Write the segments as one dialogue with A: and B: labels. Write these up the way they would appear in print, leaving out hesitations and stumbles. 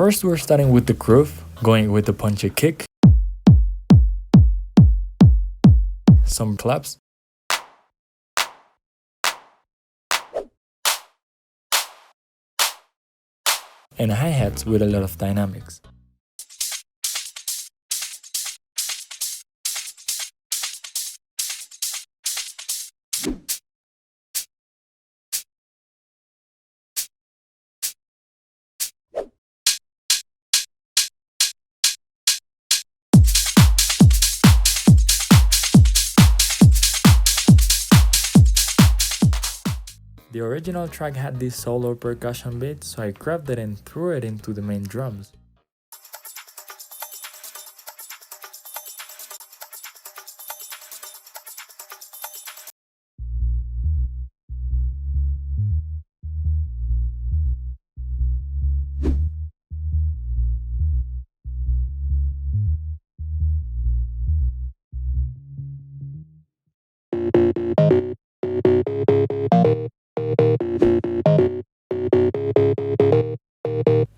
A: First, we're starting with the groove, going with the punchy kick, some claps, and hi-hats with a lot of dynamics. The original track had this solo percussion beat, so I grabbed it and threw it into the main drums.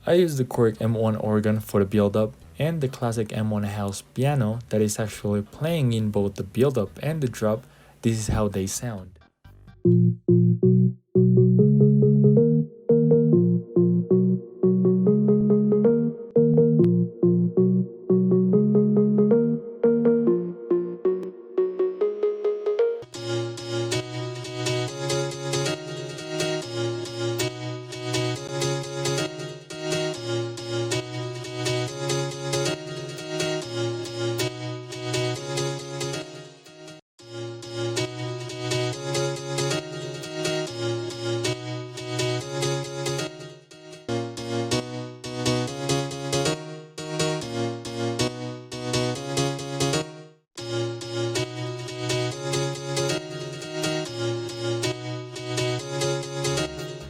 A: I used the Korg M1 organ for the build-up and the classic M1 house piano that is actually playing in both the build-up and the drop. This is how they sound.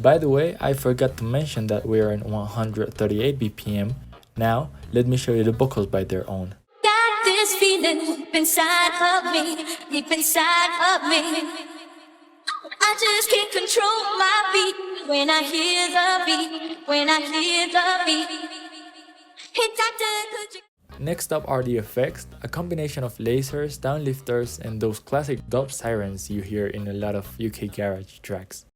A: By the way, I forgot to mention that we are in 138 BPM. Now, let me show you the vocals by their own.
B: Got this feeling deep inside of me, deep inside of me. I just can't control my beat when I hear the beat, when I hear the beat. Hey doctor, could you...
A: Next up are the effects, a combination of lasers, downlifters, and those classic dub sirens you hear in a lot of UK garage tracks.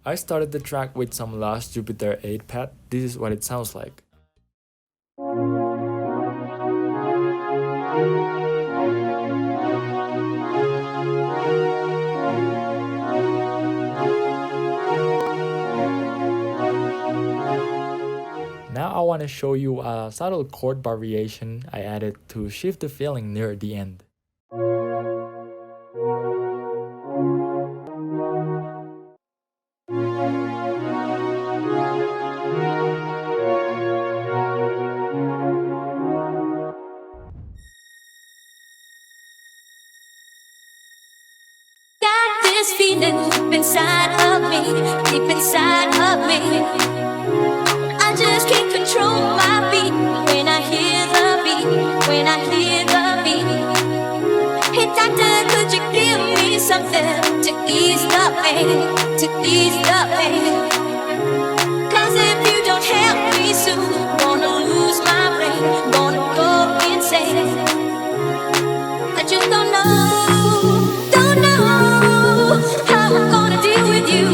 A: I started the track with some Last Jupiter 8 pad. This is what it sounds like. Now I want to show you a subtle chord variation I added to shift the feeling near the end.
B: Got this feeling deep inside of me, deep inside of me. I just can't control my beat when I hear the beat, when I hear the beat. Hey doctor, could you give me something to ease the pain, to ease the pain? Cause if you don't help me soon, gonna lose my brain, gonna go insane. I just don't know how I'm gonna deal with you.